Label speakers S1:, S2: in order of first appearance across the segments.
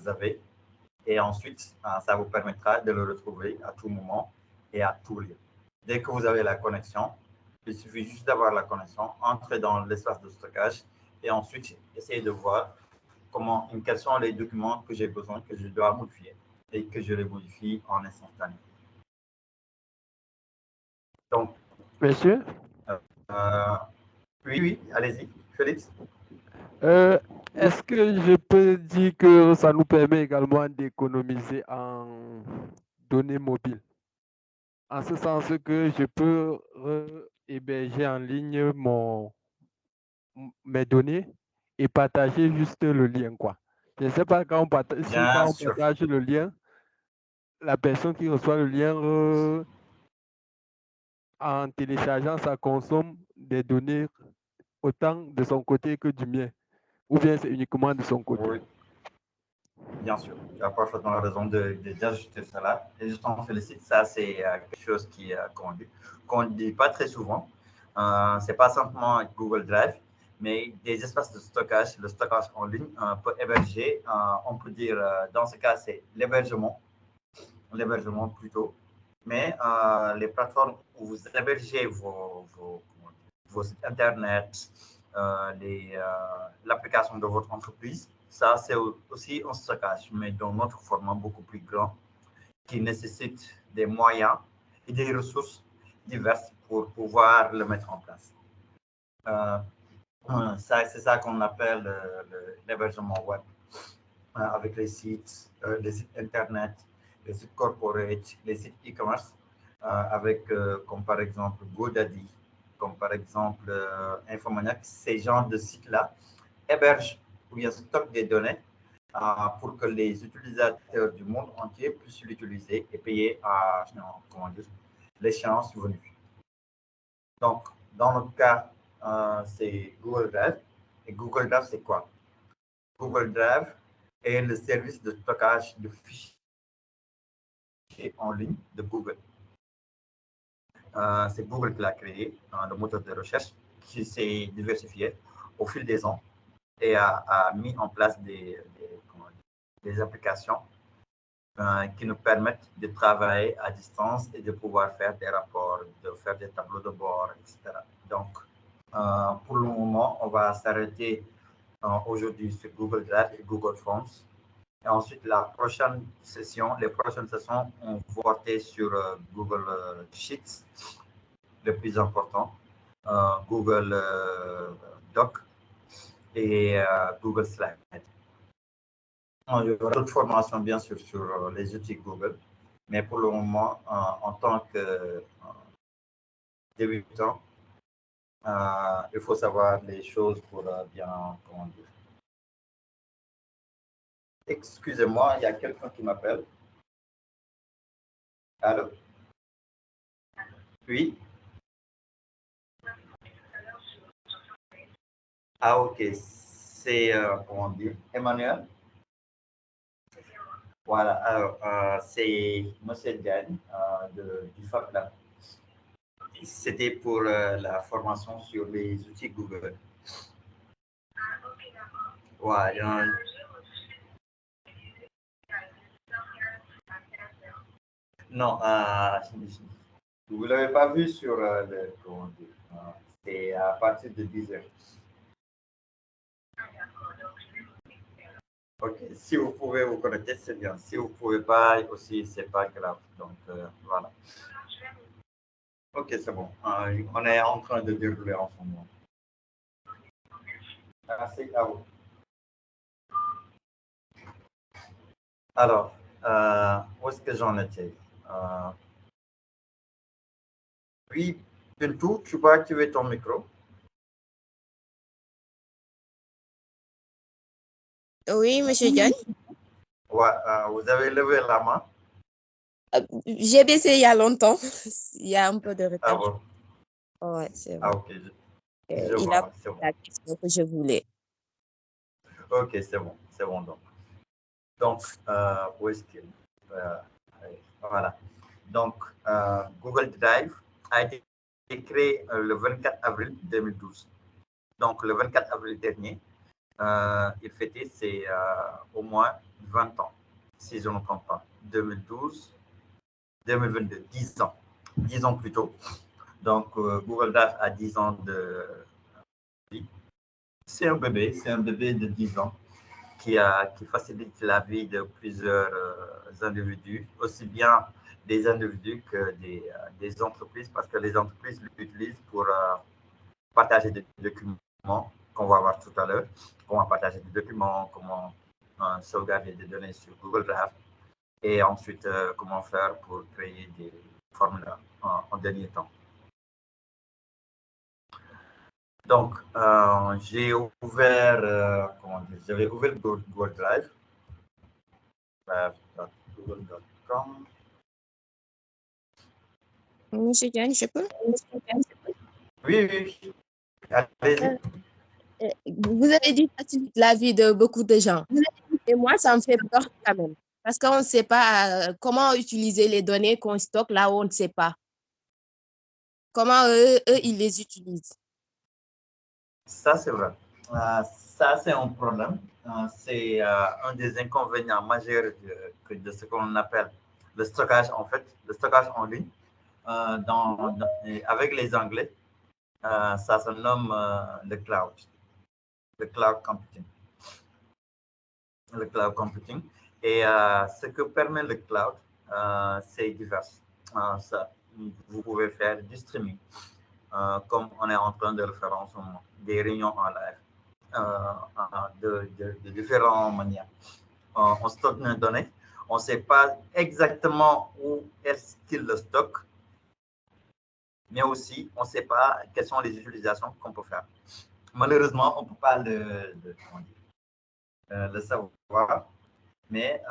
S1: vous avez. Et ensuite, ça vous permettra de le retrouver à tout moment et à tout lieu. Dès que vous avez la connexion, il suffit juste d'avoir la connexion, entrer dans l'espace de stockage et ensuite essayer de voir quels sont les documents que j'ai besoin, que je dois modifier et que je les modifie en instantané. Donc,
S2: Monsieur?
S1: Oui, allez-y, Félix.
S2: Est-ce que je peux dire que ça nous permet également d'économiser en données mobiles? En ce sens que je peux héberger en ligne mes données et partager juste le lien, quoi. Je ne sais pas quand on partage le lien, la personne qui reçoit le lien en téléchargeant, ça consomme des données autant de son côté que du mien. Ou bien c'est uniquement de son côté?
S1: Oui, bien sûr. Tu as parfaitement raison d'ajouter cela. Et je t'en félicite. Ça, c'est quelque chose qu'on ne dit pas très souvent. Ce n'est pas simplement Google Drive, mais des espaces de stockage. Le stockage en ligne peut héberger, on peut dire, dans ce cas, c'est l'hébergement plutôt. Mais les plateformes où vous hébergez vos sites Internet, l'application de votre entreprise, ça, c'est aussi un stockage, mais dans notre format beaucoup plus grand, qui nécessite des moyens et des ressources diverses pour pouvoir le mettre en place. C'est ça qu'on appelle l'hébergement web, avec les sites Internet, les sites corporate, les sites e-commerce, avec comme par exemple GoDaddy, comme par exemple Infomaniac. Ces genres de sites-là hébergent ou bien stockent des données pour que les utilisateurs du monde entier puissent l'utiliser et payer à l'échéance venue. Donc, dans notre cas, c'est Google Drive. Et Google Drive, c'est quoi? Google Drive est le service de stockage de fichiers en ligne de Google. C'est Google qui l'a créé, le moteur de recherche, qui s'est diversifié au fil des ans et a mis en place des applications qui nous permettent de travailler à distance et de pouvoir faire des rapports, de faire des tableaux de bord, etc. Donc, pour le moment, on va s'arrêter aujourd'hui sur Google Drive et Google Forms. Et ensuite, les prochaines sessions ont porté sur Google Sheets, le plus important, Google Doc et Google Slide. Il y aura d'autres formations, bien sûr, sur les outils Google, mais pour le moment, en tant que débutant, il faut savoir les choses pour bien, comment dire. Excusez-moi, il y a quelqu'un qui m'appelle. Allô? Oui? Ah, ok. C'est, comment dire, Emmanuel? Voilà, alors, c'est M. Diagne du FAPLAB. C'était pour la formation sur les outils Google. Ouais, non, vous ne l'avez pas vu sur comment dire, c'est à partir de 10 heures. Ok, si vous pouvez vous connecter, c'est bien. Si vous ne pouvez pas aussi, c'est pas grave. Donc, voilà. Ok, c'est bon. On est en train de dérouler en ce moment. Merci à vous. Alors, où est-ce que j'en étais? Oui, Bintou, tu peux activer ton micro?
S3: Oui, monsieur Diagne.
S1: Ouais, vous avez levé la main?
S3: J'ai baissé il y a longtemps. Il y a un peu de retard.
S1: Ah bon?
S3: Ouais, c'est
S1: Ah,
S3: bon.
S1: ok.
S3: Il
S1: vois,
S3: a
S1: c'est bon.
S3: la question que je voulais.
S1: Ok, c'est bon donc. Donc, où est-ce qu'il voilà. Donc, Google Drive a été créé le 24 avril 2012. Donc, le 24 avril dernier, il fêtait ses au moins 20 ans, si je ne me trompe pas. 2012, 2022, 10 ans. 10 ans plus tôt. Donc, Google Drive a 10 ans de vie. C'est un bébé de 10 ans qui facilite la vie de plusieurs individus, aussi bien des individus que des entreprises, parce que les entreprises l'utilisent pour partager des documents qu'on va voir tout à l'heure, comment partager des documents, comment sauvegarder des données sur Google Drive, et ensuite comment faire pour créer des formulaires en dernier temps. Donc, j'ai ouvert, j'avais ouvert Google Drive, google.com.
S3: Monsieur Diane, je peux?
S1: Oui, oui, allez-y.
S3: Vous avez dit que ça facilite la vie de beaucoup de gens. Et moi, ça me fait peur quand même. Parce qu'on ne sait pas comment utiliser les données qu'on stocke là où on ne sait pas. Comment eux, ils les utilisent.
S1: Ça, c'est vrai. Ça, c'est un problème. C'est un des inconvénients majeurs de ce qu'on appelle le stockage, en fait, le stockage en ligne. Avec les Anglais, ça se nomme le cloud computing. Le cloud computing. Et ce que permet le cloud, c'est divers. Vous pouvez faire du streaming, comme on est en train de le faire en ce moment, des réunions en live, de différentes manières. On stocke nos données, on ne sait pas exactement où est-ce qu'il le stocke, mais aussi on ne sait pas quelles sont les utilisations qu'on peut faire. Malheureusement, on ne peut pas le savoir, mais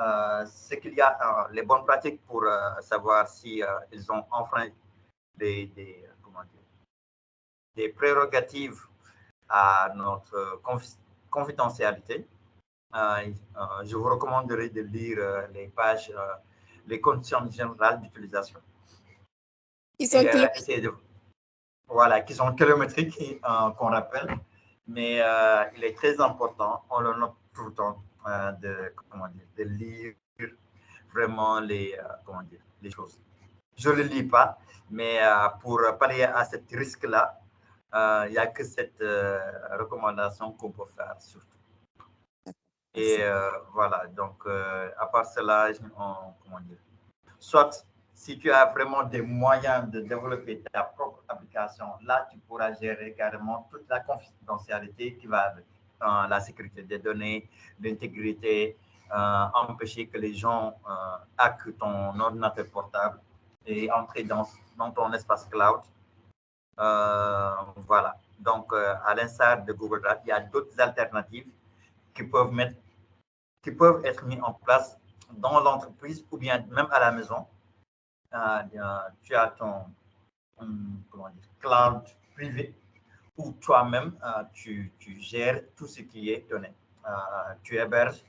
S1: ce qu'il y a, les bonnes pratiques pour savoir si ils ont enfreint des prérogatives à notre confidentialité. Je vous recommanderais de lire les pages, les conditions générales d'utilisation.
S3: Ils sont
S1: voilà, qui sont kilométriques, qu'on rappelle, mais il est très important, on le note tout le temps, de lire vraiment les choses. Je ne le lis pas, mais pour pallier à ce risque-là, il n'y a que cette recommandation qu'on peut faire surtout. Et voilà, donc à part cela, soit si tu as vraiment des moyens de développer ta propre application, là, tu pourras gérer carrément toute la confidentialité qui va avec la sécurité des données, l'intégrité, empêcher que les gens hackent ton ordinateur portable et entrer dans ton espace cloud. Voilà. Donc, à l'instar de Google Drive, il y a d'autres alternatives qui peuvent être mises en place dans l'entreprise ou bien même à la maison. Tu as ton cloud privé où toi-même, tu gères tout ce qui est donné. Tu héberges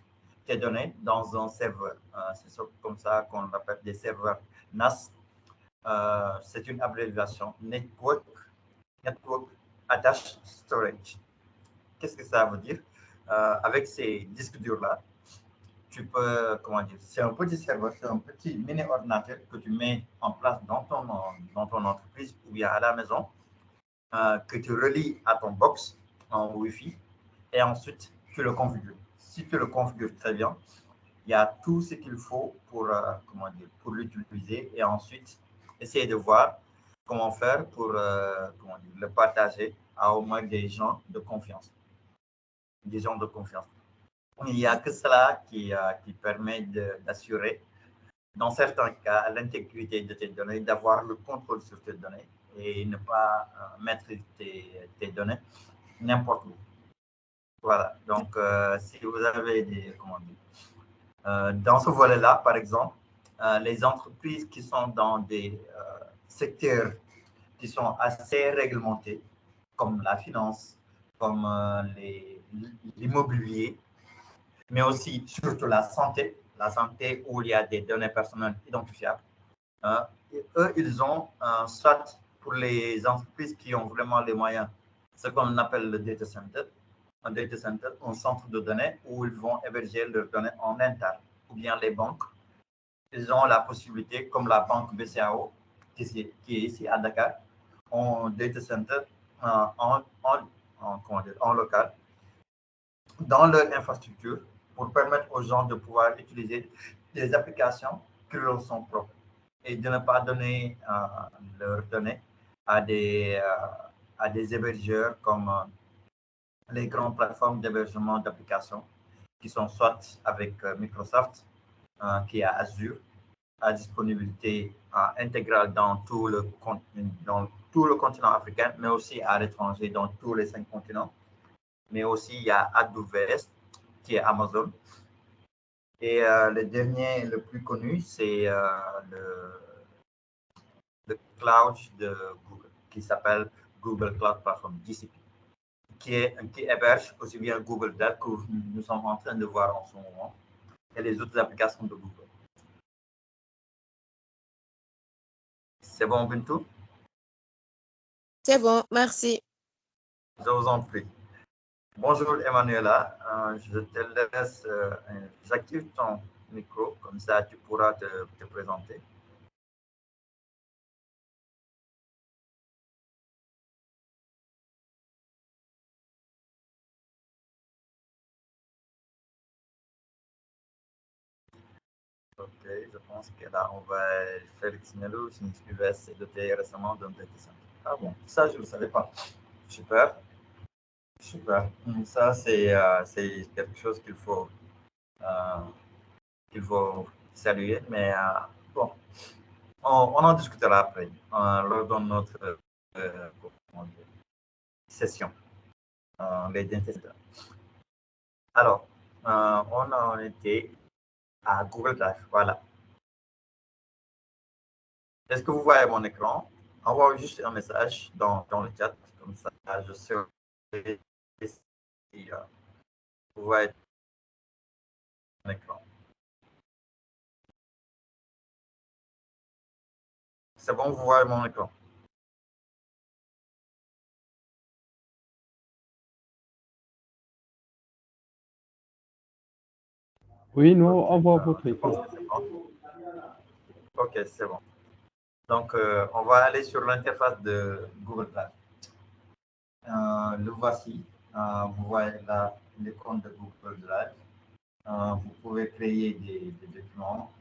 S1: tes données dans un serveur. C'est comme ça qu'on appelle des serveurs NAS. C'est une abréviation, Network Attached Storage. Qu'est-ce que ça veut dire? Avec ces disques durs-là, tu peux, c'est un petit serveur, c'est un petit mini-ordinateur que tu mets en place dans ton entreprise ou bien à la maison, que tu relis à ton box en Wi-Fi et ensuite tu le configures. Si tu le configures très bien, il y a tout ce qu'il faut pour l'utiliser et ensuite essayer de voir comment faire pour le partager à au moins des gens de confiance. Des gens de confiance. Il n'y a que cela qui permet d'assurer, dans certains cas, l'intégrité de tes données, d'avoir le contrôle sur tes données et ne pas mettre tes données n'importe où. Voilà. Donc, si vous avez dans ce volet-là, par exemple, les entreprises qui sont dans des secteurs qui sont assez réglementés, comme la finance, comme l'immobilier, mais aussi surtout la santé où il y a des données personnelles identifiables. Eux, ils ont, soit pour les entreprises qui ont vraiment les moyens, ce qu'on appelle le data center, un data center, un centre de données où ils vont héberger leurs données en interne. Ou bien les banques, ils ont la possibilité, comme la banque BCAO, qui est ici à Dakar, ont un data center en local, dans leur infrastructure, pour permettre aux gens de pouvoir utiliser des applications qui leur sont propres et de ne pas donner leurs données à des hébergeurs comme les grandes plateformes d'hébergement d'applications qui sont soit avec Microsoft, qui est Azure, à disponibilité intégrale dans tout le continent africain, mais aussi à l'étranger dans tous les 5 continents. Mais aussi, il y a AWS, qui est Amazon. Et le dernier, le plus connu, c'est le cloud de Google, qui s'appelle Google Cloud Platform, GCP, qui héberge aussi bien Google Dev que nous sommes en train de voir en ce moment, et les autres applications de Google. C'est bon, Bintou?
S3: C'est bon, merci.
S1: Je vous en prie. Bonjour, Emmanuela. Je te laisse, j'active ton micro, comme ça tu pourras te présenter. Ok, je pense que là, on va Félix Melo, UVS s'est doté récemment d'un data center. Ah bon, ça, je ne le savais pas. Super. Super. Ça, c'est quelque chose qu'il faut saluer, mais bon, on en discutera après, lors de notre session. Les data centers. Alors, on en était à Google Drive, voilà. Est-ce que vous voyez mon écran? Envoie juste un message dans le chat, comme ça je sais si vous voyez mon écran. C'est bon, vous voyez mon écran?
S2: Oui, nous, on voit votre écran.
S1: Ok, c'est bon. Donc, on va aller sur l'interface de Google Drive. Le voici. Vous voyez là l'icône de Google Drive. Vous pouvez créer des documents,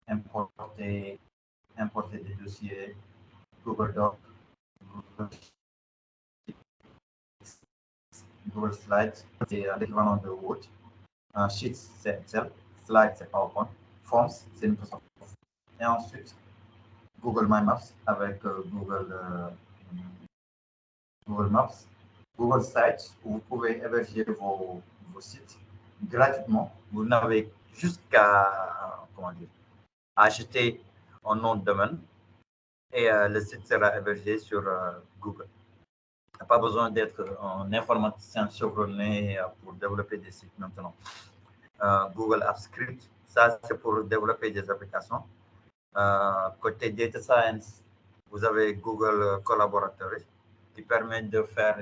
S1: importer des dossiers, Google Docs, Google Slides, c'est l'équivalent de Word. Sheets, c'est Excel. Slides, c'est PowerPoint. Forms, c'est Microsoft. Et ensuite, Google My Maps avec Google Maps. Google Sites, où vous pouvez héberger vos sites gratuitement. Vous n'avez jusqu'à acheter un nom de domaine et le site sera hébergé sur Google. Pas besoin d'être un informaticien chevronné pour développer des sites maintenant. Google Apps Script, ça c'est pour développer des applications. Côté Data Science, vous avez Google Collaboratory qui permet de faire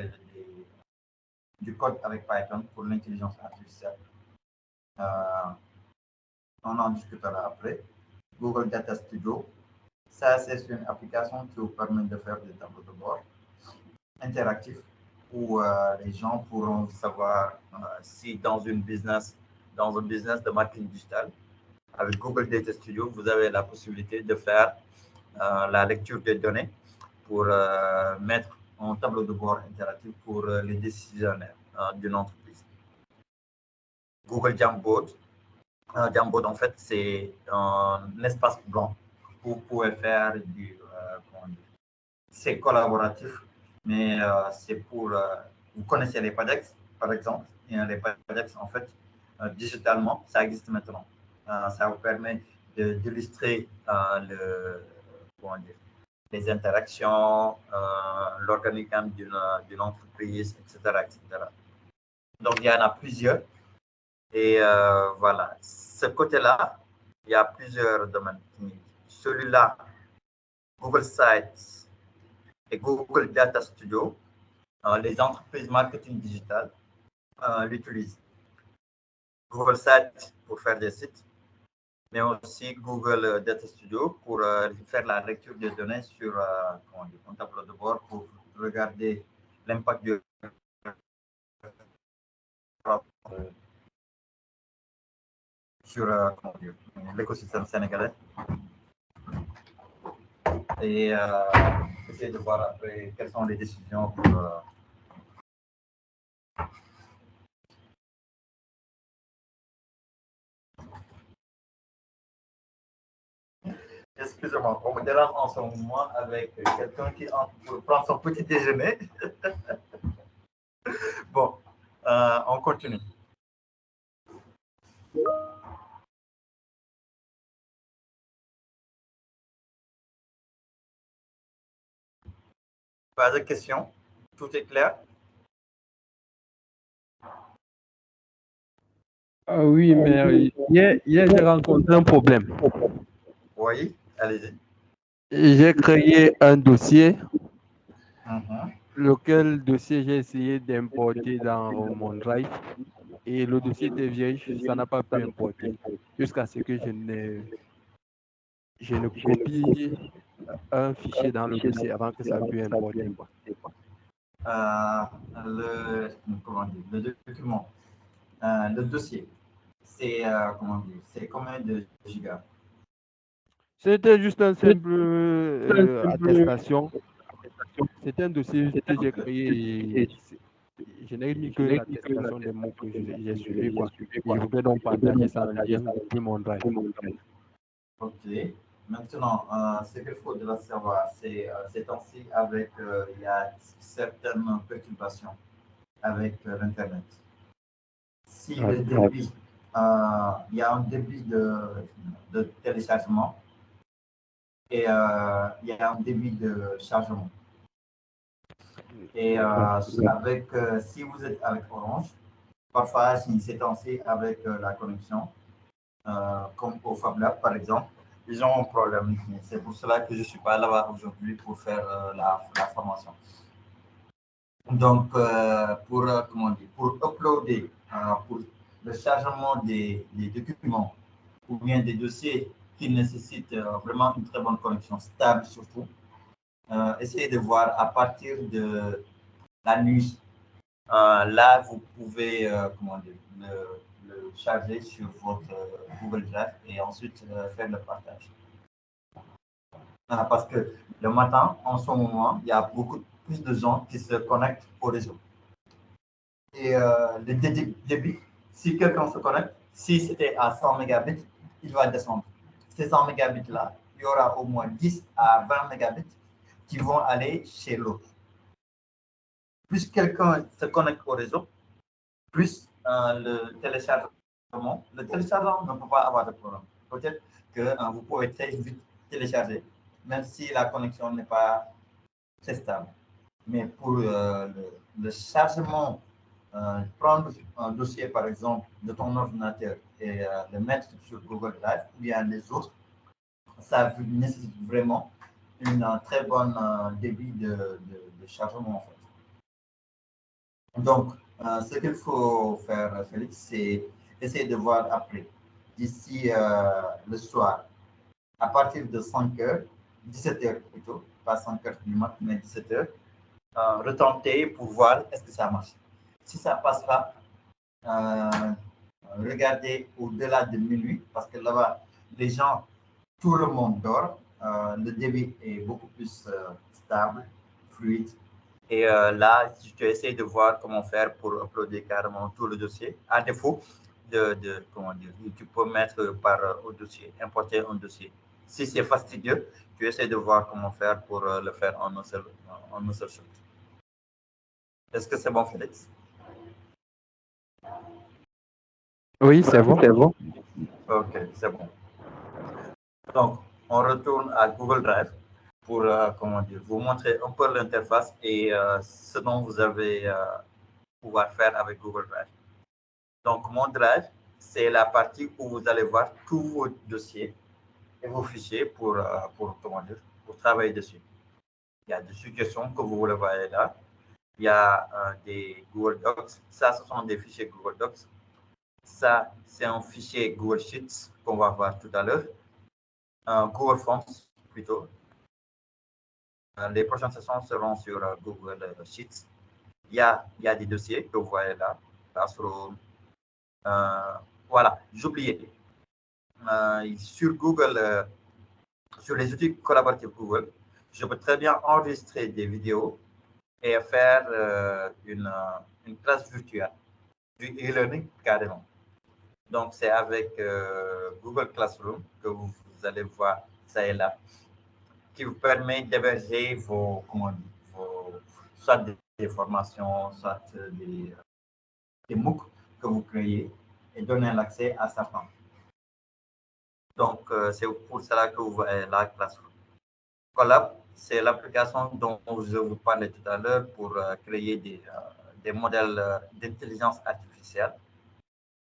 S1: du code avec Python pour l'intelligence artificielle. On en discutera après. Google Data Studio, ça c'est une application qui vous permet de faire des tableaux de bord interactifs où les gens pourront savoir si dans un business de marketing digital, avec Google Data Studio, vous avez la possibilité de faire la lecture des données pour mettre un tableau de bord interactif pour les décisionnaires d'une entreprise. Google Jamboard. Jamboard, en fait, c'est un espace blanc où vous pouvez faire c'est collaboratif, mais c'est pour... vous connaissez les PADEX, par exemple. Et les PADEX, en fait, digitalement, ça existe maintenant. Ça vous permet d'illustrer les interactions, l'organigramme d'une entreprise, etc., etc. Donc, il y en a plusieurs. Et voilà, ce côté-là, il y a plusieurs domaines. Celui-là, Google Sites et Google Data Studio, les entreprises marketing digital l'utilise. Google Sites pour faire des sites, mais aussi Google Data Studio pour faire la lecture des données sur un tableau de bord pour regarder l'impact du sur l'écosystème sénégalais et essayer de voir après quelles sont les décisions pour excusez-moi, on me dérange en ce moment avec quelqu'un qui entre pour prendre son petit déjeuner. Bon, on continue. Pas de questions? Tout est clair?
S2: Ah oui, mais hier j'ai rencontré un problème.
S1: Oui, allez-y.
S2: J'ai créé un dossier, lequel dossier j'ai essayé d'importer dans mon drive, et le dossier était vierge, ça n'a pas pu importer, jusqu'à ce que je ne copie un fichier dans le dossier avant que ça puisse importer.
S1: Le document, le dossier, c'est combien de gigas?
S2: C'était juste un simple attestation. C'était un dossier que j'ai créé et je n'ai mis que l'attestation des mots que j'ai suivis, quoi. Et je voudrais donc partager ça en lien depuis mon drive.
S1: Ok. Maintenant, ce qu'il faut de savoir, c'est ces temps-ci, il y a certaines perturbations avec l'Internet. Si le débit, il y a un débit de téléchargement et il y a un débit de chargement. Et si vous êtes avec Orange, parfois, ces temps-ci, avec la connexion, comme au Fab Lab, par exemple, ils ont un problème. C'est pour cela que je ne suis pas là-bas aujourd'hui pour faire la formation. Donc, pour uploader, pour le chargement des documents ou bien des dossiers qui nécessitent vraiment une très bonne connexion stable surtout, essayez de voir à partir de la nuit. Là, vous pouvez le charger sur votre Google Drive et ensuite faire le partage. Parce que le matin, en ce moment, il y a beaucoup plus de gens qui se connectent au réseau. Et le débit, si quelqu'un se connecte, si c'était à 100 mégabits, il va descendre. Ces 100 mégabits-là, il y aura au moins 10 à 20 mégabits qui vont aller chez l'autre. Plus quelqu'un se connecte au réseau, plus le téléchargement ne peut pas avoir de problème. Peut-être que vous pouvez très vite télécharger, même si la connexion n'est pas très stable. Mais pour le chargement, prendre un dossier, par exemple, de ton ordinateur et le mettre sur Google Drive ou bien les autres, ça nécessite vraiment une très bonne débit de chargement, en fait. Donc, ce qu'il faut faire, Félix, c'est essayer de voir après, d'ici le soir, à partir de 5 heures, 17 heures plutôt, pas 5 heures du matin, mais 17 heures, retenter pour voir est-ce que ça marche. Si ça ne passe pas, regardez au-delà de minuit, parce que là-bas, les gens, tout le monde dort, le débit est beaucoup plus stable, fluide. Et là, tu essaies de voir comment faire pour uploader carrément tout le dossier. À défaut, comment dire, tu peux mettre au dossier, importer un dossier. Si c'est fastidieux, tu essaies de voir comment faire pour le faire en un seul shot. Est-ce que c'est bon, Félix?
S2: Oui, c'est bon.
S1: Ok, c'est bon. Donc, on retourne à Google Drive pour vous montrer un peu l'interface et ce dont vous allez pouvoir faire avec Google Drive. Donc, mon Drive, c'est la partie où vous allez voir tous vos dossiers et vos fichiers pour travailler dessus. Il y a des suggestions que vous voulez voir là. Il y a des Google Docs. Ça, ce sont des fichiers Google Docs. Ça, c'est un fichier Google Sheets qu'on va voir tout à l'heure. Google Forms, plutôt. Les prochaines sessions seront sur Google Sheets. Il y a des dossiers que vous voyez là. Voilà, j'oubliais. Sur Google, sur les outils collaboratifs Google, je peux très bien enregistrer des vidéos et faire une classe virtuelle, du e-learning carrément. Donc, c'est avec Google Classroom que vous allez voir ça et là, qui vous permet d'héberger vos, soit des formations, soit des MOOC que vous créez et donner l'accès à certains. Donc, c'est pour cela que vous voyez la Classroom. Colab, c'est l'application dont je vous parlais tout à l'heure pour créer des modèles d'intelligence artificielle.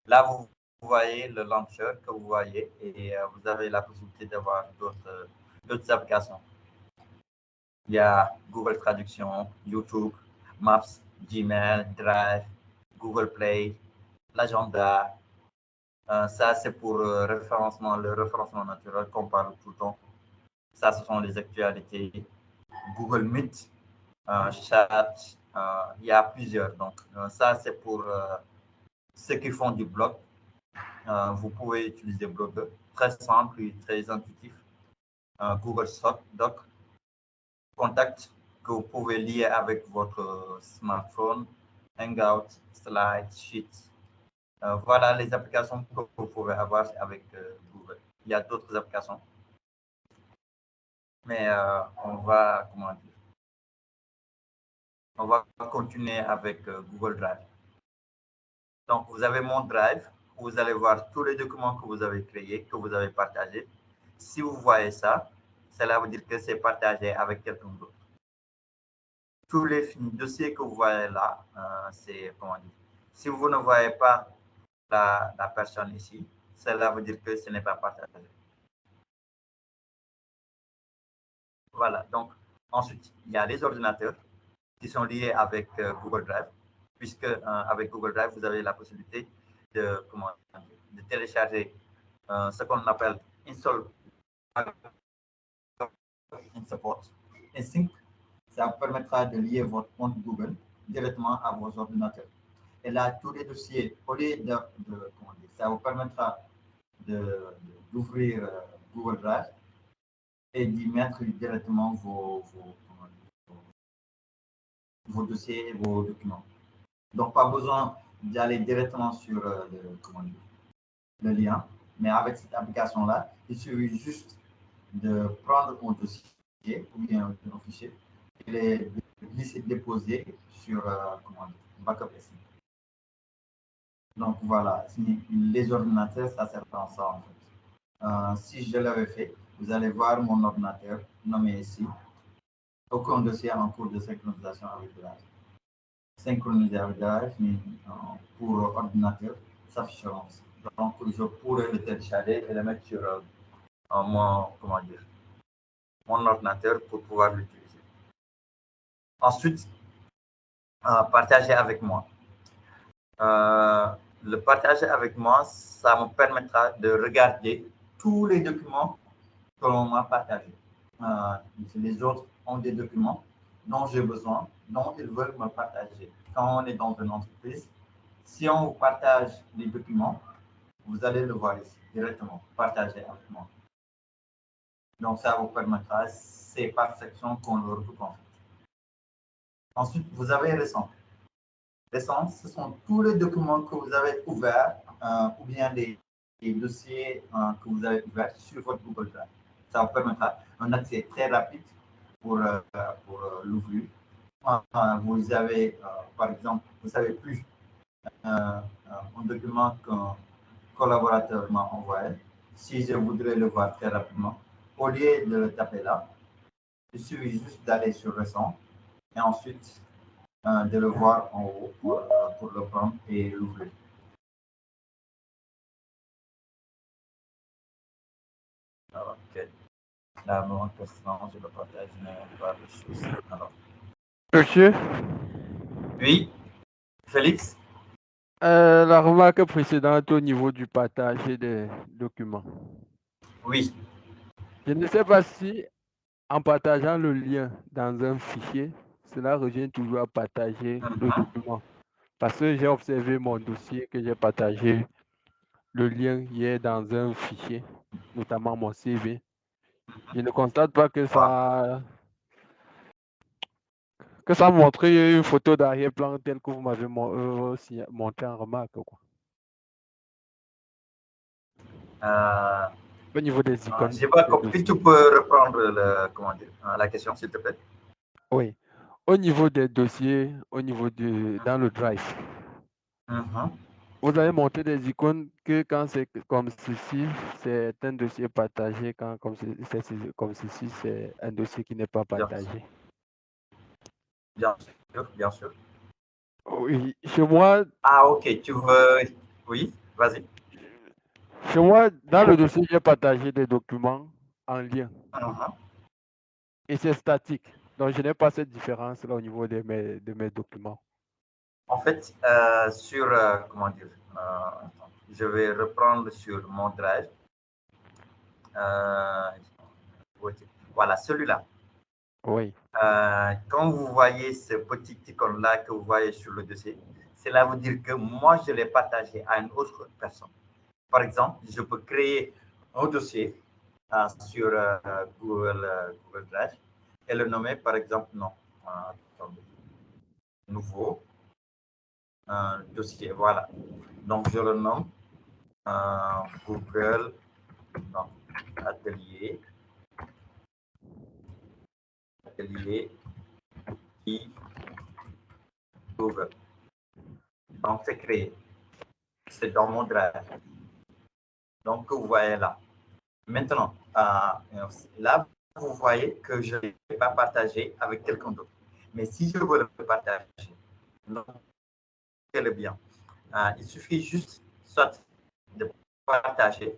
S1: Là, vous voyez le launcher que vous voyez et vous avez la possibilité d'avoir d'autres applications. Il y a Google Traduction, YouTube, Maps, Gmail, Drive, Google Play, l'agenda. Ça, c'est pour le référencement naturel qu'on parle tout le temps. Ça, ce sont les actualités. Google Meet, Chat, il y a plusieurs. Donc, ça, c'est pour ceux qui font du blog. Vous pouvez utiliser Blogger, très simple et très intuitif. Google Doc, Contact, que vous pouvez lier avec votre smartphone, Hangout, Slide, Sheets. Voilà les applications que vous pouvez avoir avec Google. Il y a d'autres applications, mais on va continuer avec Google Drive. Donc, vous avez mon Drive, vous allez voir tous les documents que vous avez créés, que vous avez partagés. Si vous voyez ça, cela veut dire que c'est partagé avec quelqu'un d'autre. Tous les dossiers que vous voyez là, c'est, si vous ne voyez pas la personne ici, cela veut dire que ce n'est pas partagé. Voilà, donc ensuite, il y a les ordinateurs qui sont liés avec Google Drive, puisque avec Google Drive, vous avez la possibilité de télécharger ce qu'on appelle Install Support. Sync, ça vous permettra de lier votre compte Google directement à vos ordinateurs. Et là, tous les dossiers, au lieu ça vous permettra d'ouvrir Google Drive et d'y mettre directement vos dossiers et vos documents. Donc, pas besoin d'aller directement sur le lien, mais avec cette application-là, il suffit juste de prendre un dossier ou bien un fichier et les glisser, déposer sur Backup SI. Donc voilà, les ordinateurs, ça sert à ça en fait. Si je l'avais fait, vous allez voir mon ordinateur nommé ici. Aucun dossier en cours de synchronisation avec Drive. Synchroniser avec Drive, mais pour ordinateur, ça s'affichera aussi. Donc je pourrais le télécharger et le mettre sur mon ordinateur pour pouvoir l'utiliser. Ensuite, partager avec moi. Le partager avec moi, ça me permettra de regarder tous les documents que l'on m'a partagés. Les autres ont des documents dont j'ai besoin, dont ils veulent me partager. Quand on est dans une entreprise, si on vous partage les documents, vous allez le voir ici, directement, partager avec moi. Donc, ça vous permettra, c'est par section qu'on le regroupe en fait. Ensuite, vous avez récent. Récent, ce sont tous les documents que vous avez ouverts ou bien les dossiers que vous avez ouverts sur votre Google Drive. Ça vous permettra un accès très rapide pour l'ouvrir. Vous avez, par exemple, vous savez plus un document qu'un collaborateur m'a envoyé. Si je voudrais le voir très rapidement, au lieu de le taper là, il suffit juste d'aller sur récent et ensuite de le voir en haut pour le prendre et l'ouvrir. Ok. La question, je le partage, mais pas de choses. Alors.
S2: Monsieur,
S1: Oui, Félix?
S2: La remarque précédente au niveau du partage des documents.
S1: Oui.
S2: Je ne sais pas si en partageant le lien dans un fichier, cela revient toujours à partager le
S1: Mhm.
S2: document. Parce que j'ai observé mon dossier que j'ai partagé, le lien y est dans un fichier, notamment mon CV. Je ne constate pas que
S1: Voilà.
S2: ça montre une photo d'arrière-plan telle que vous m'avez montré en remarque, quoi.
S1: Euh,
S2: Au niveau des icônes
S1: j'ai pas
S2: des
S1: compris.
S2: dossiers.
S1: Tu peux reprendre comment dire, la question, s'il te plaît?
S2: Oui. Au niveau des dossiers, dans le drive,
S1: Mhm.
S2: vous avez montré des icônes que quand c'est comme ceci, c'est un dossier partagé. Quand comme ceci, c'est un dossier qui n'est pas
S1: Bien,
S2: partagé.
S1: bien sûr, bien sûr.
S2: Oui, chez moi,
S1: Ah, ok, tu veux... Oui, vas-y.
S2: dans le dossier, j'ai partagé des documents en lien
S1: Mhm.
S2: et c'est statique. Donc, je n'ai pas cette différence-là au niveau de mes documents.
S1: En fait, comment dire, je vais reprendre sur mon drive. Euh, voilà, celui-là.
S2: Oui,
S1: Quand vous voyez ce petit icône-là que vous voyez sur le dossier, cela veut dire que moi, je l'ai partagé à une autre personne. Par exemple, je peux créer un dossier sur Google Drive et le nommer, par exemple, non, nouveau dossier. Voilà. Donc, je le nomme Google non, Atelier, Atelier qui Google. Donc, c'est créé. C'est dans mon drive. Donc, vous voyez là. Maintenant, là, vous voyez que je ne l'ai pas partagé avec quelqu'un d'autre. Mais si je veux le partager, donc, c'est le bien. Il suffit juste soit de partager,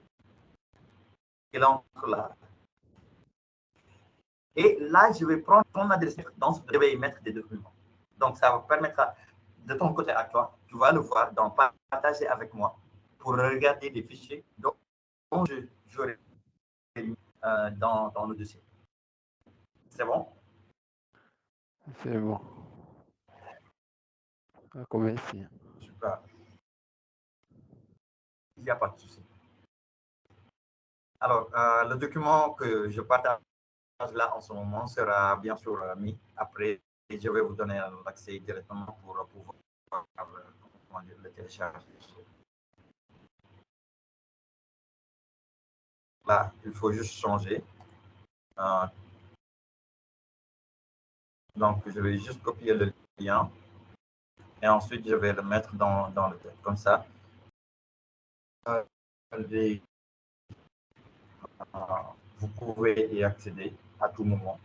S1: il entre là. Et là, je vais prendre ton adresse, donc je vais y mettre des documents. Donc, ça vous permettra, de ton côté à toi, tu vas le voir, donc partager avec moi pour regarder les fichiers dont j'aurai mis dans le dossier. C'est bon?
S2: c'est bon. Merci.
S1: Super. Il n'y a pas de souci. Alors, le document que je partage là en ce moment sera bien sûr mis après et je vais vous donner l'accès directement pour pouvoir le télécharger. Là, il faut juste changer. Donc, je vais juste copier le lien et ensuite je vais le mettre dans le texte. Comme ça, vous pouvez y accéder à tout moment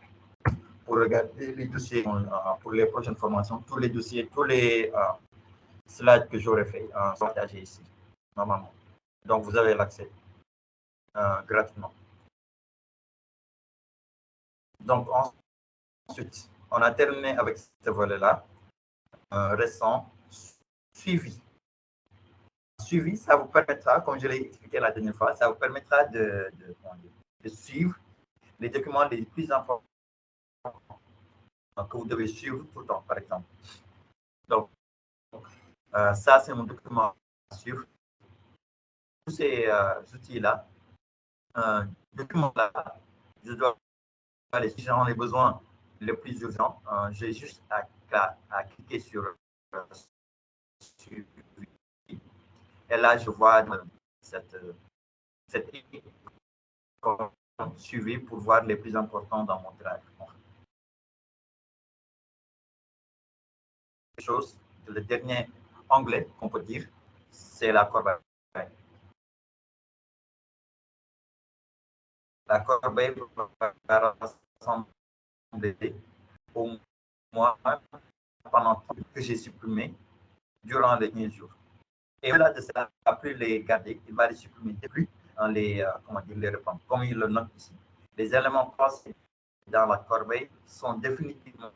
S1: pour regarder les dossiers pour les prochaines formations, tous les dossiers, tous les slides que j'aurais fait sont partagés ici, normalement. Donc, vous avez l'accès gratuitement. Donc, ensuite, on a terminé avec ce volet-là. Récent, suivi. Suivi, ça vous permettra, comme je l'ai expliqué la dernière fois, ça vous permettra de suivre les documents les plus importants que vous devez suivre tout le temps, par exemple. Donc, ça, c'est mon document à suivre. Tous ces outils-là, documents-là, je dois aller, si j'en ai besoin, le plus urgent, j'ai juste à cliquer sur suivi. Et là, je vois cette icône suivi pour voir les plus importants dans mon drive. Chose, le dernier onglet qu'on peut dire, c'est la corbeille. La corbeille va rassembler au moins pendant que j'ai supprimé durant les 15 jours. Et au-delà de cela, après les garder, il va les supprimer depuis comment dire, les reprendre, comme il le note ici. Les éléments passés dans la corbeille sont définitivement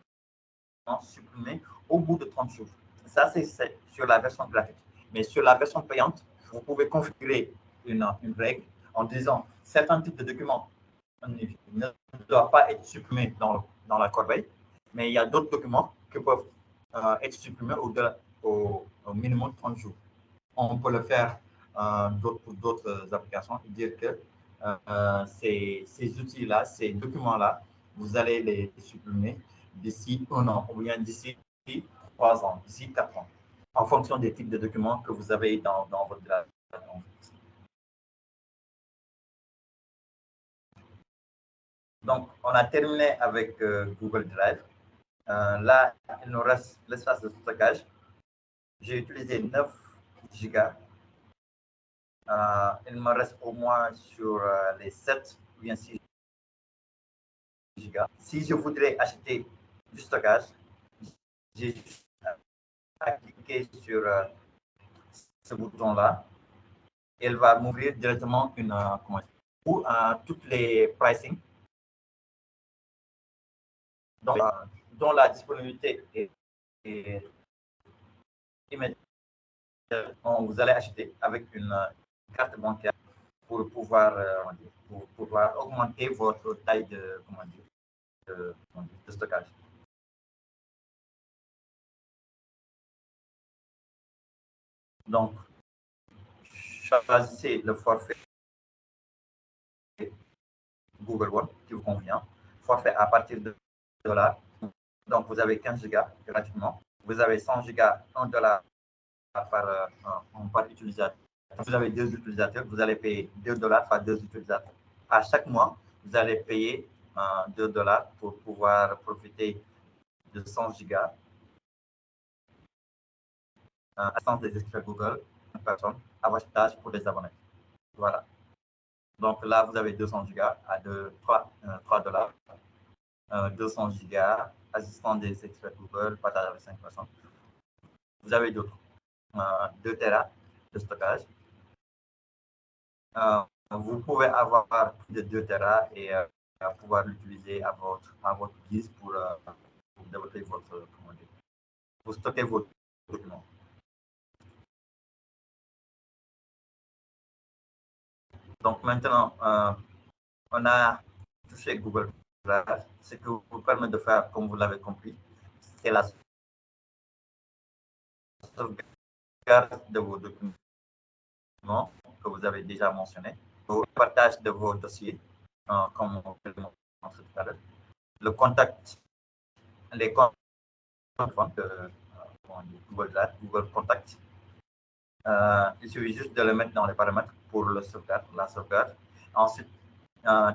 S1: supprimés au bout de 30 jours. Ça, c'est sur la version gratuite. Mais sur la version payante, vous pouvez configurer une règle en disant certains types de documents ne doivent pas être supprimés dans la corbeille, mais il y a d'autres documents qui peuvent être supprimés au minimum 30 jours. On peut le faire pour d'autres applications et dire que ces outils-là, ces documents-là, vous allez les supprimer d'ici 1 an ou bien d'ici 3 ans, d'ici 4 ans, en fonction des types de documents que vous avez dans votre drive. Donc, on a terminé avec Google Drive. Là, il nous reste l'espace de stockage. J'ai utilisé 9 gigas. Il me reste au moins sur les 7 ou bien 6 gigas. Si je voudrais acheter du stockage, j'ai juste à cliquer sur ce bouton-là. Elle va m'ouvrir directement toutes les pricing dont la disponibilité est immédiate. Vous allez acheter avec une carte bancaire pour pouvoir augmenter votre taille de stockage. Donc, choisissez le forfait Google One qui vous convient. Forfait à partir de $. Donc, vous avez 15 gigas gratuitement. Vous avez 100 gigas, $1 par utilisateur. Vous avez 2 utilisateurs, vous allez payer $2 par 2 utilisateurs. À chaque mois, vous allez payer $2 pour pouvoir profiter de 100 gigas. Assistance des experts Google, une personne, avantage pour les abonnés. Voilà. Donc là, vous avez 200 gigas à $3. 200 gigas, assistant des experts Google, partage avec 5 personnes. Vous avez d'autres. 2 Tera de stockage. Vous pouvez avoir plus de 2 Tera et pouvoir l'utiliser à votre guise pour développer pour stocker vos documents. Donc maintenant, on a touché Google Drive. Ce que vous permet de faire, comme vous l'avez compris, c'est la sauvegarde de vos documents que vous avez déjà mentionné, le partage de vos dossiers, comme on peut le montrer tout à l'heure, le contact, les comptes de Google Drive, Google Contact. Il suffit juste de le mettre dans les paramètres pour la sauvegarde. Ensuite,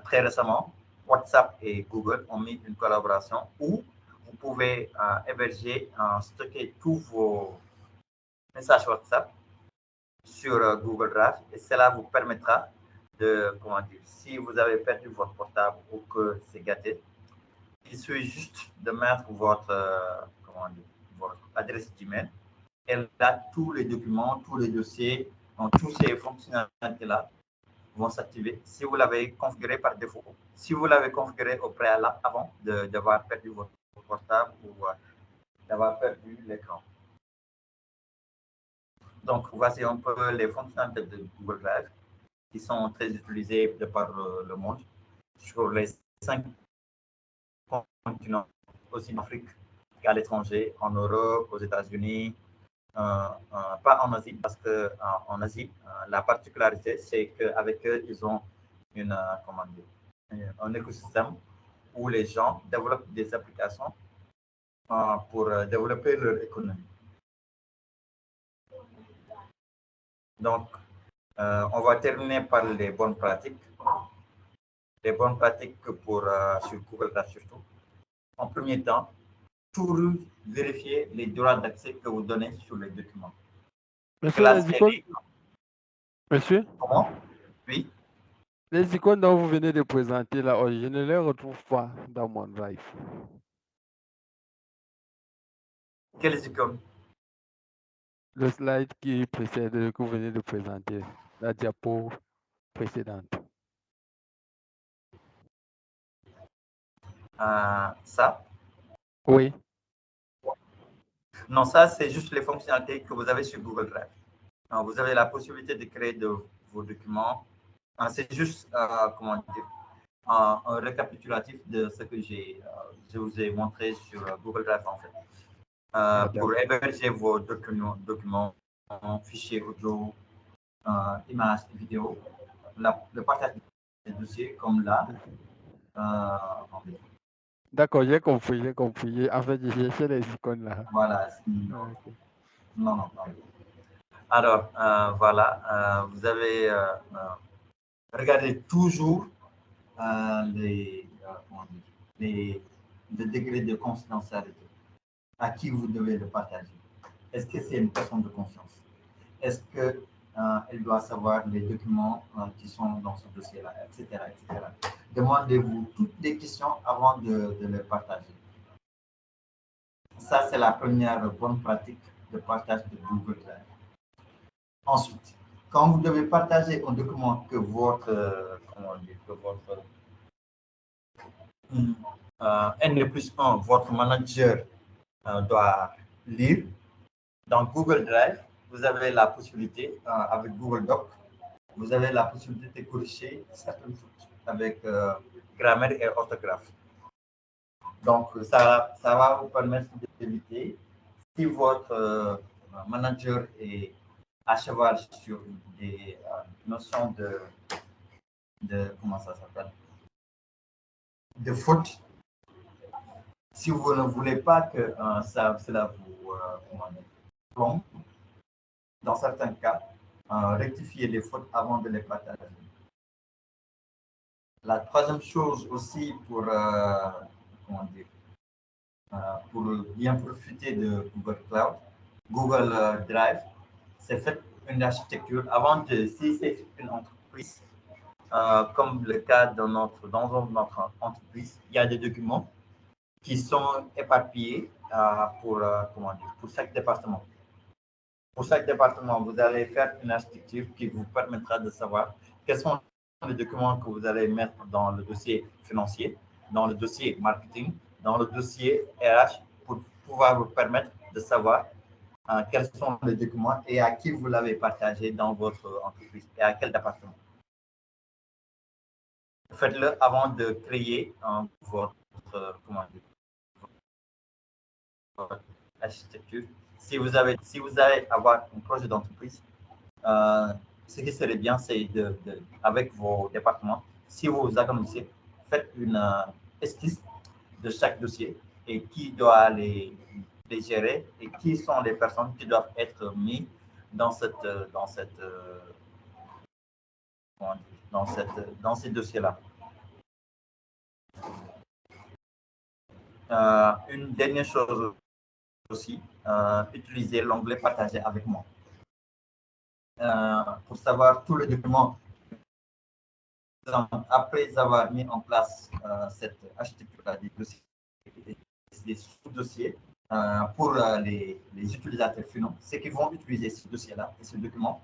S1: très récemment, WhatsApp et Google ont mis une collaboration où vous pouvez héberger, stocker tous vos messages WhatsApp sur Google Drive et cela vous permettra de, si vous avez perdu votre portable ou que c'est gâté, il suffit juste de mettre votre adresse Gmail. Elle a tous les documents, tous les dossiers, donc tous ces fonctionnalités-là vont s'activer si vous l'avez configuré par défaut. Si vous l'avez configuré au préalable avant d'avoir perdu votre portable ou d'avoir perdu l'écran. Donc, voici un peu les fonctionnalités de Google Drive qui sont très utilisées de par le monde sur les 5 continents, aussi en Afrique qu'à l'étranger, en Europe, aux États-Unis, pas en Asie, parce qu'en Asie, la particularité, c'est qu'avec eux, ils ont un écosystème où les gens développent des applications pour développer leur économie. Donc, on va terminer par les bonnes pratiques. Les bonnes pratiques sur Google Drive surtout. En premier temps, toujours vérifier les droits d'accès que vous donnez sur les documents.
S2: Monsieur?
S1: Comment? Oui.
S2: Les icônes dont vous venez de présenter là, je ne les retrouve pas dans mon Drive.
S1: Quelles icônes?
S2: Le slide qui précède, que vous venez de présenter, la diapo précédente.
S1: Ça?
S2: Oui.
S1: Non, ça, c'est juste les fonctionnalités que vous avez sur Google Drive. Vous avez la possibilité de créer vos documents. C'est juste, comment dire, un récapitulatif de ce que je vous ai montré sur Google Drive, en fait. Pour héberger vos documents, fichiers audio, images, vidéos, le partage des dossiers, comme là. En fait.
S2: D'accord, j'ai compris. En fait, j'ai cherché les icônes là.
S1: Voilà.
S2: Okay.
S1: Non. Alors, voilà, vous avez regardé toujours le degré de confidentialité. À qui vous devez le partager? Est-ce que c'est une personne de confiance? Est-ce qu'elle doit savoir les documents qui sont dans ce dossier-là, etc., etc. Demandez-vous toutes les questions avant de les partager. Ça, c'est la première bonne pratique de partage de Google Drive. Ensuite, quand vous devez partager un document que votre N+1, votre manager doit lire, dans Google Drive, vous avez la possibilité, avec Google Doc, vous avez la possibilité de corriger certaines fautes avec grammaire et orthographe. Donc, ça va vous permettre d'éviter, si votre manager est à cheval sur des notions de comment ça s'appelle, de faute, si vous ne voulez pas que cela vous plombe, dans certains cas, rectifier les fautes avant de les partager. La troisième chose aussi pour bien profiter de Google Cloud, Google Drive, c'est fait une architecture avant si c'est une entreprise, comme le cas dans notre entreprise, il y a des documents qui sont éparpillés pour chaque département. Pour chaque département, vous allez faire une architecture qui vous permettra de savoir quels sont les documents que vous allez mettre dans le dossier financier, dans le dossier marketing, dans le dossier RH, pour pouvoir vous permettre de savoir quels sont les documents et à qui vous l'avez partagé dans votre entreprise et à quel département. Faites-le avant de créer votre architecture. Si vous allez avoir un projet d'entreprise, ce qui serait bien, c'est avec vos départements, si vous vous organisez, faites une esquisse de chaque dossier et qui doit les gérer et qui sont les personnes qui doivent être mises dans ces dossiers-là. Une dernière chose aussi, utiliser l'onglet partager avec moi. Pour savoir tous les documents. Après avoir mis en place cette architecture des sous-dossiers pour les utilisateurs finaux, ceux qui vont utiliser ce dossier-là et ce document,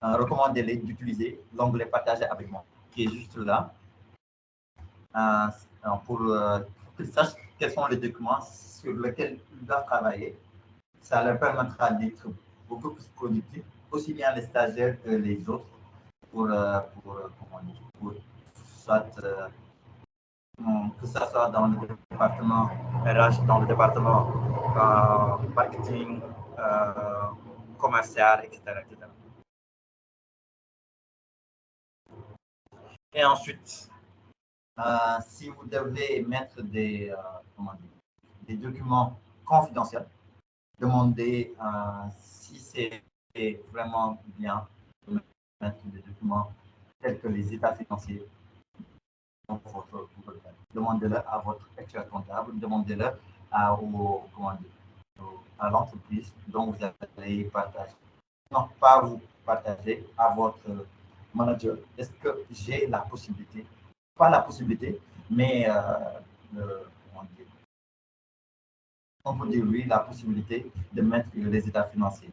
S1: recommandez-les d'utiliser l'onglet partager avec moi, qui est juste là, pour qu'ils sachent quels sont les documents sur lesquels ils doivent travailler. Ça leur permettra d'être beaucoup plus productifs, aussi bien les stagiaires que les autres, pour soit que ce soit dans le département RH, dans le département marketing, commercial, etc., etc. Et ensuite, si vous devez mettre des documents confidentiels, demandez si c'est vraiment bien de mettre des documents tels que les états financiers dans votre Google Drive. Demandez-le à votre expert comptable, demandez-le à l'entreprise dont vous allez partager. Non, pas vous partager, à votre manager. Est-ce que j'ai la possibilité, pas la possibilité, mais on peut dire oui, la possibilité de mettre les états financiers.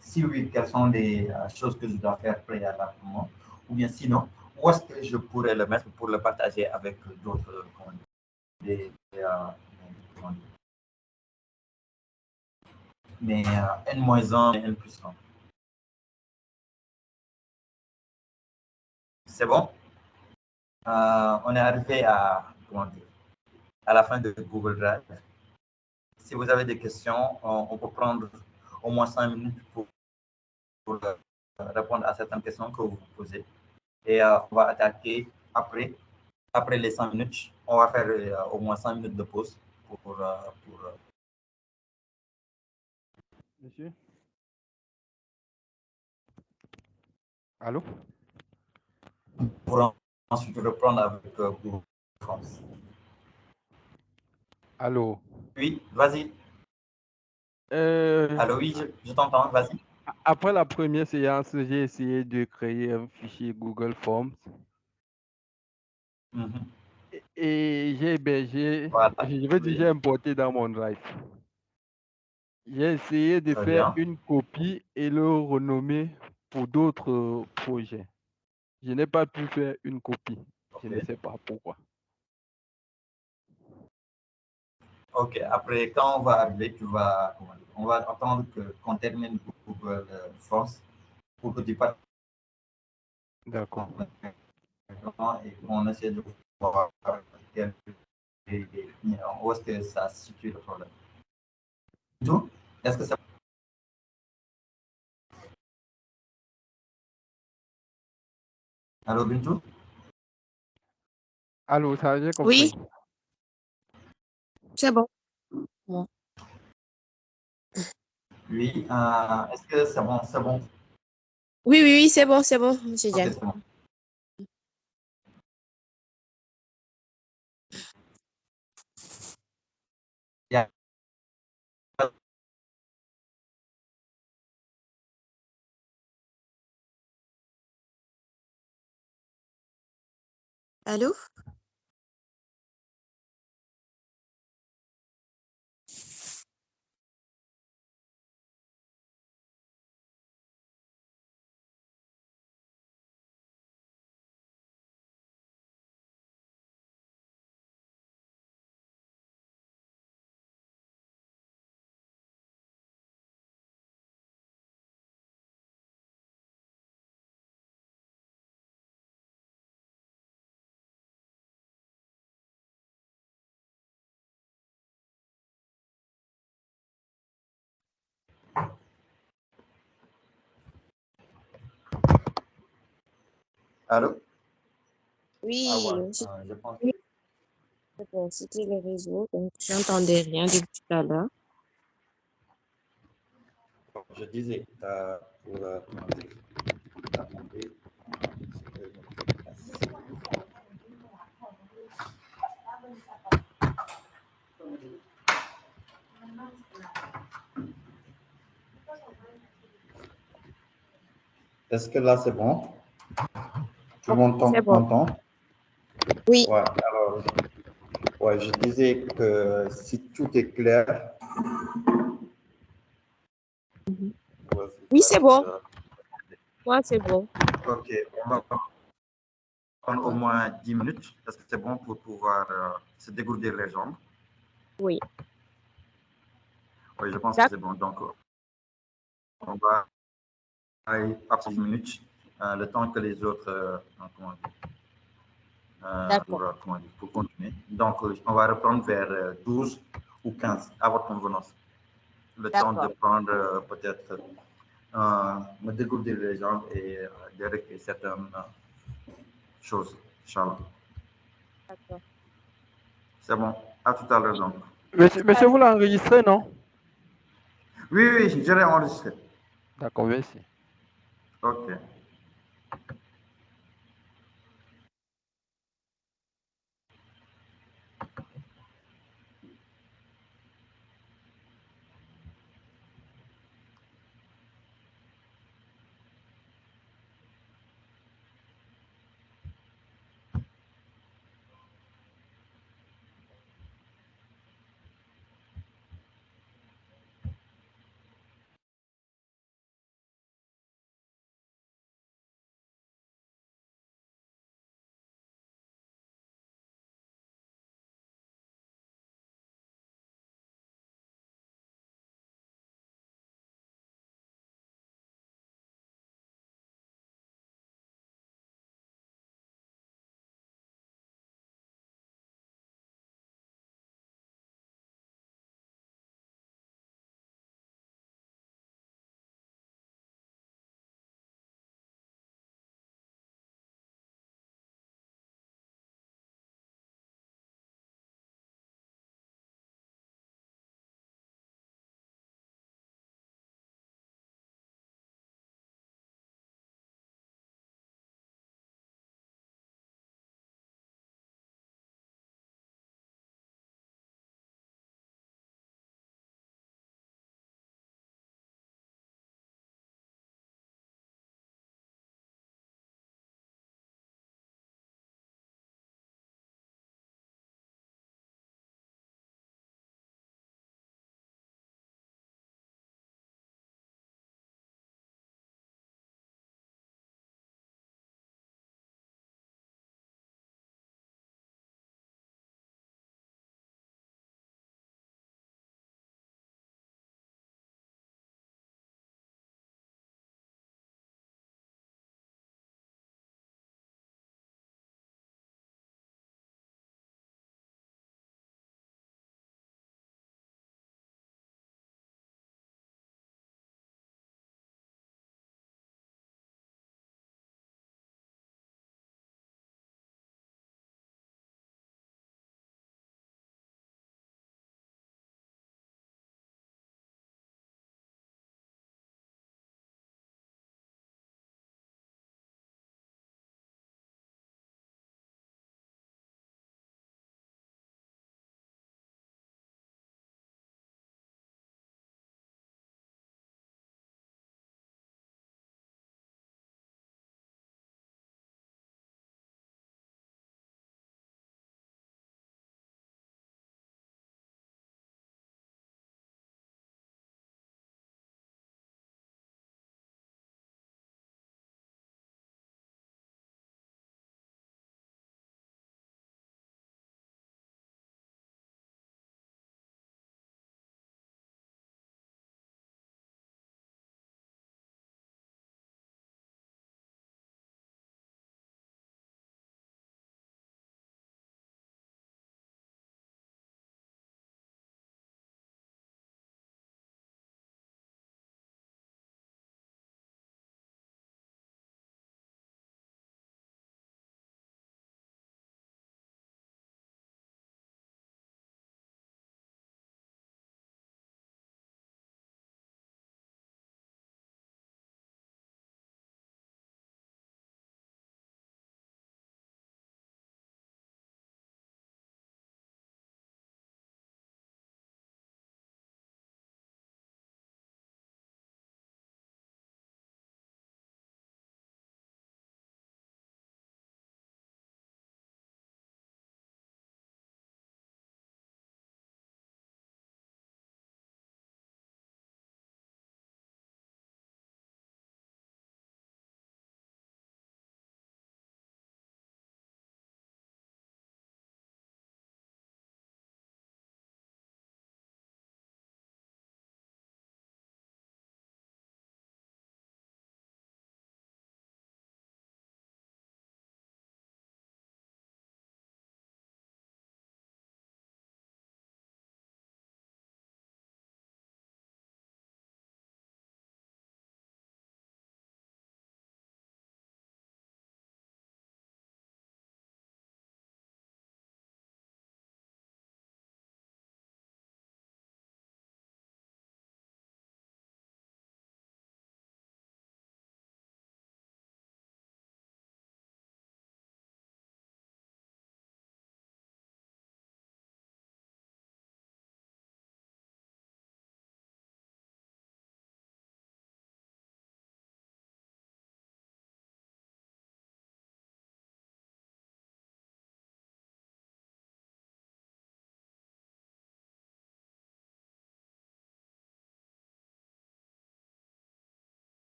S1: Si oui, quelles sont les choses que je dois faire préalablement, ou bien sinon, où est-ce que je pourrais le mettre pour le partager avec d'autres mais n-1 et n+1. C'est bon? On est arrivé à, à la fin de Google Drive. Si vous avez des questions, on peut prendre au moins 5 minutes pour répondre à certaines questions que vous posez. Et on va attaquer après les 5 minutes. On va faire au moins 5 minutes de pause pour
S2: Monsieur? Allô?
S1: Pour ensuite reprendre avec Google France.
S2: Allô?
S1: Oui, vas-y. Allô, oui, je t'entends, vas-y.
S2: Après la première séance, j'ai essayé de créer un fichier Google Forms. Et j'ai hébergé,
S1: Voilà.
S2: je veux dire, j'ai importé dans mon drive. J'ai essayé de faire une copie et le renommer pour d'autres projets. Je n'ai pas pu faire une copie. Je ne sais pas pourquoi.
S1: Ok, après, quand on va arriver, on va attendre qu'on termine Google Forms pour que tu partes.
S2: D'accord.
S1: Et qu'on essaie de voir où est-ce que ça se situe le problème. Tout? Est-ce que ça... Allô, Bintou?
S2: Allô, ça j'ai compris.
S3: Oui, c'est bon. Bon.
S1: Oui, est-ce que c'est bon? C'est bon?
S3: Oui, c'est bon, monsieur
S1: Ok,
S3: Diagne.
S1: c'est bon. Yeah.
S3: Allô?
S1: Allô?
S3: Oui,
S1: Ah ouais,
S3: monsieur.
S1: je pense.
S3: Bon, c'était le réseau, donc j'entendais rien depuis tout à l'heure.
S1: Je disais, pour est-ce que là c'est bon? Tout le monde
S3: C'est bon.
S1: m'entend?
S3: Oui.
S1: Ouais, alors, ouais, je disais que si tout est clair.
S3: Oui, c'est bon. Ouais, c'est bon.
S1: Ok, on va prendre au moins 10 minutes. Est-ce que c'est bon pour pouvoir se dégourdir les jambes?
S3: Oui.
S1: Oui, je pense que c'est bon. Donc, on va aller à 10 minutes, le temps que les autres pour continuer. Donc, on va reprendre vers 12 ou 15 à votre convenance. Le temps de prendre peut-être me dégourdir les jambes et de régler certaines choses. Inch'Allah.
S3: D'accord.
S1: C'est bon. À tout à l'heure donc.
S2: Monsieur, vous l'enregistrez, non?
S1: Oui, je l'ai enregistré.
S2: D'accord, merci.
S1: Ok.